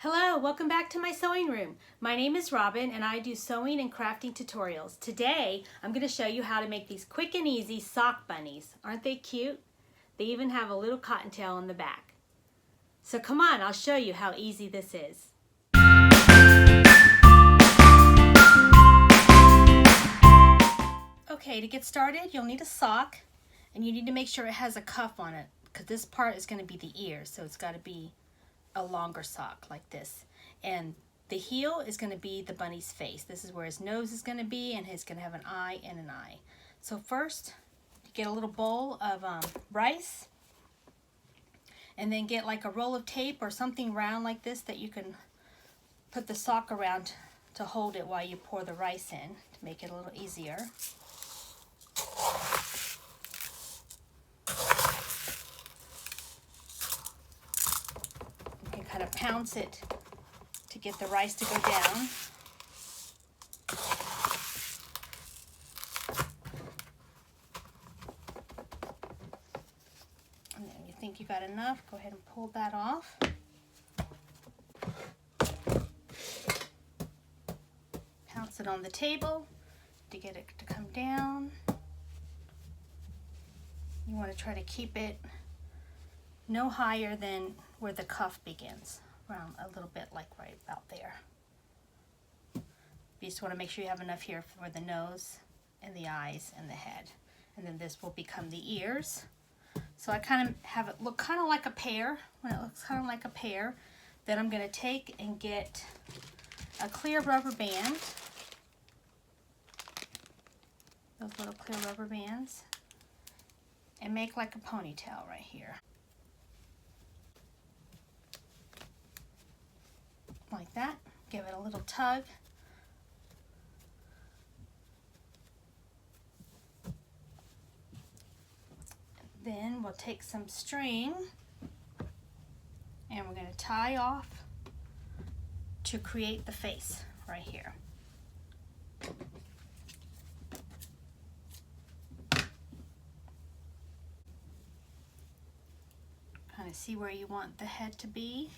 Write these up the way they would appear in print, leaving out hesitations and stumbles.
Hello, welcome back to my sewing room. My name is Robyn and I do sewing and crafting tutorials. Today, I'm going to show you how to make these quick and easy sock bunnies. Aren't they cute? They even have a little cottontail on the back. So come on, I'll show you how easy this is. Okay, to get started, you'll need a sock and you need to make sure it has a cuff on it because this part is going to be the ear, so it's got to be a longer sock like this, and the heel is going to be the bunny's face. This is where his nose is going to be, and he's going to have an eye and an eye. So first, get a little bowl of rice, and then get like a roll of tape or something round like this that you can put the sock around to hold it while you pour the rice in to make it a little easier. Kind of pounce it to get the rice to go down. And then you think you got enough, go ahead and pull that off. Pounce it on the table to get it to come down. You want to try to keep it no higher than where the cuff begins, around a little bit like right about there. You just want to make sure you have enough here for the nose and the eyes and the head. And then this will become the ears. So I kind of have it look kind of like a pear. When it looks kind of like a pear, then I'm going to take and get a clear rubber band, those little clear rubber bands, and make like a ponytail right here. Like that. Give it a little tug. Then we'll take some string and we're going to tie off to create the face right here. Kind of see where you want the head to be.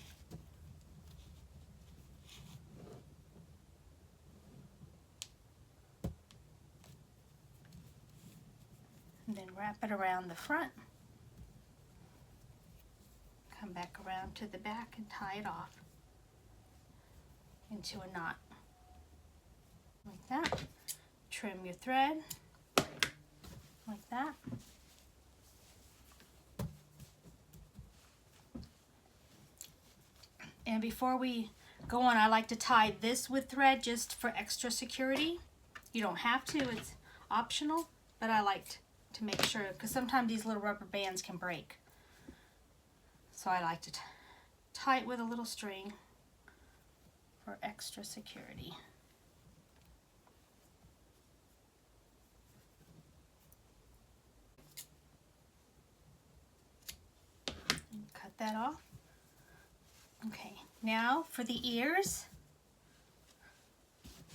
And then wrap it around the front. Come back around to the back and tie it off into a knot. Like that. Trim your thread. Like that. And before we go on, I like to tie this with thread just for extra security. You don't have to, it's optional, but I like to make sure, because sometimes these little rubber bands can break. So I like to tie it with a little string for extra security. And cut that off. Okay, now for the ears,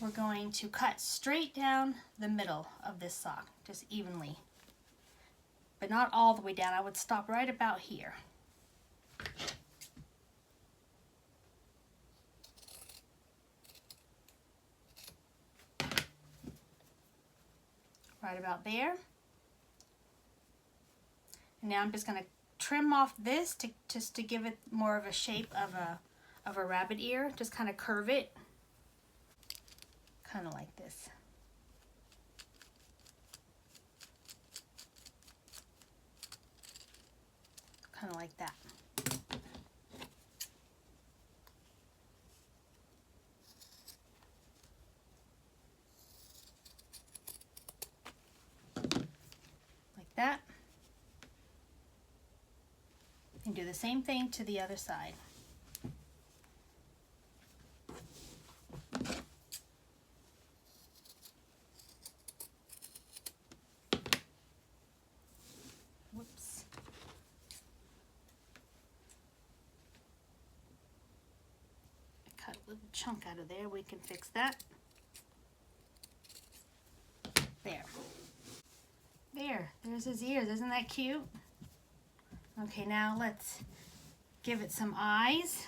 we're going to cut straight down the middle of this sock, just evenly. But not all the way down. I would stop right about here. Right about there. And now I'm just going to trim off this just to give it more of a shape of a rabbit ear. Just kind of curve it. Kind of like this. Kind of like that. Like that. And do the same thing to the other side. Whoops. Cut a little chunk out of there. We can fix that. There's his ears. Isn't that cute? Okay, now let's give it some eyes.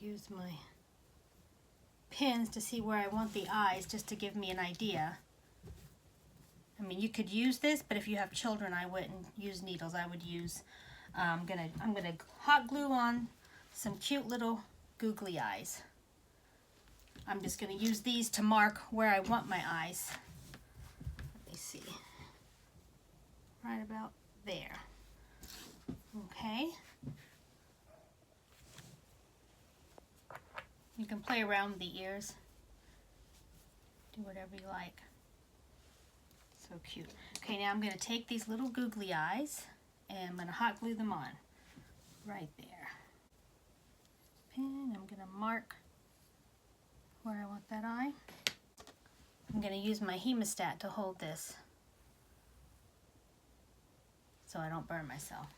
use my pins to see where I want the eyes, just to give me an idea. I mean, you could use this, but if you have children, I wouldn't use needles. I would use, I'm gonna hot glue on some cute little googly eyes. I'm just gonna use these to mark where I want my eyes. Let me see, right about there. Okay. You can play around with the ears. Do whatever you like. So cute. Okay, now I'm going to take these little googly eyes and I'm going to hot glue them on. Right there. Pin, I'm going to mark where I want that eye. I'm going to use my hemostat to hold this so I don't burn myself.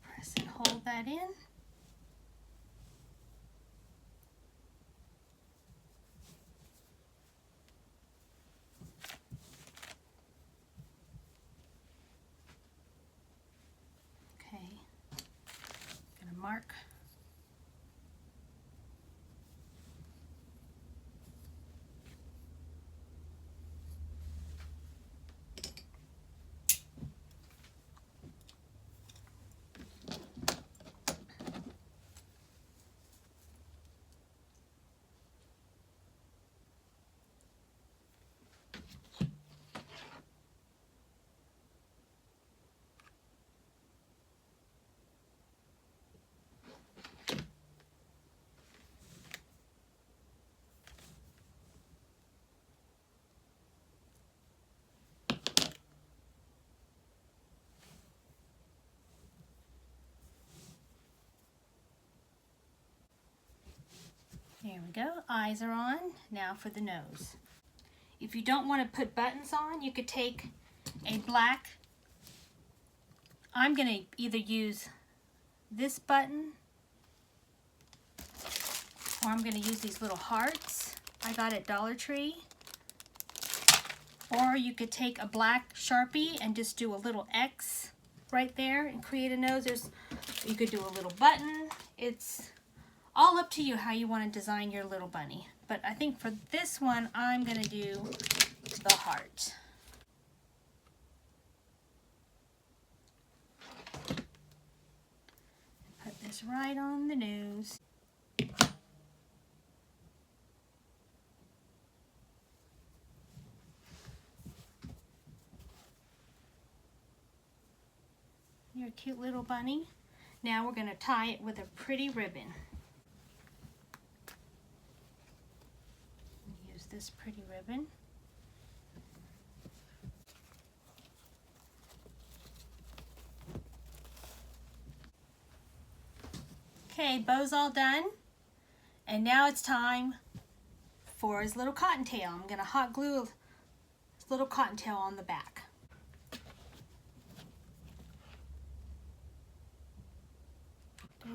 Press and hold that in. Okay, I'm gonna mark. There we go, eyes are on. Now for the nose. If you don't want to put buttons on, you could take a black, I'm going to either use this button or I'm going to use these little hearts I got at Dollar Tree. Or you could take a black Sharpie and just do a little X right there and create a nose. You could do a little button. It's all up to you how you want to design your little bunny. But I think for this one, I'm going to do the heart. Put this right on the nose. You're a cute little bunny. Now we're going to tie it with a pretty ribbon. Use this pretty ribbon. Okay, bow's all done. And now it's time for his little cottontail. I'm going to hot glue his little cottontail on the back.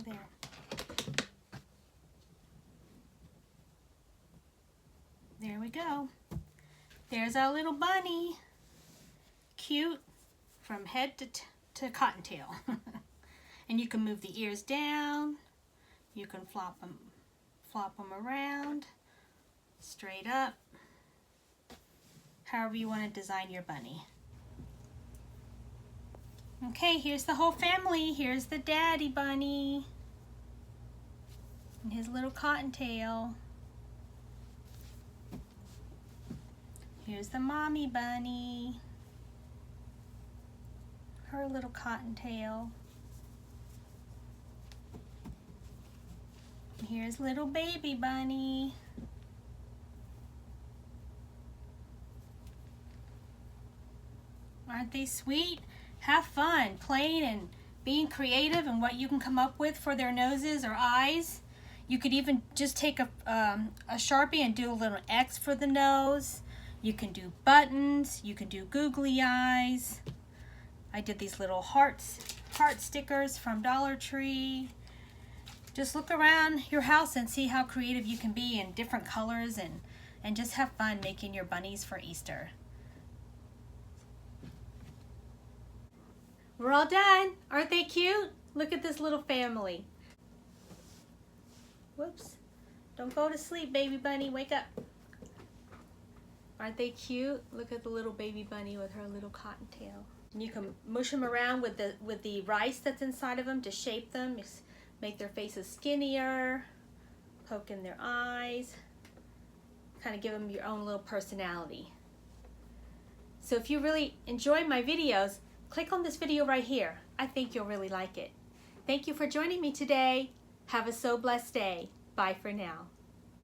There. There we go. There's our little bunny. Cute from head to cottontail. And you can move the ears down. You can flop them around, straight up. However you want to design your bunny. Okay, here's the whole family. Here's the daddy bunny and his little cottontail. Here's the mommy bunny, her little cottontail. And here's little baby bunny. Aren't they sweet? Have fun playing and being creative and what you can come up with for their noses or eyes. You could even just take a Sharpie and do a little X for the nose. You can do buttons. You can do googly eyes. I did these little heart stickers from Dollar Tree. Just look around your house and see how creative you can be in different colors, and just have fun making your bunnies for Easter. We're all done. Aren't they cute? Look at this little family. Whoops. Don't go to sleep, baby bunny. Wake up. Aren't they cute? Look at the little baby bunny with her little cottontail. And you can mush them around with the rice that's inside of them to shape them. Make their faces skinnier, poke in their eyes, kind of give them your own little personality. So if you really enjoy my videos, click on this video right here. I think you'll really like it. Thank you for joining me today. Have a so blessed day. Bye for now.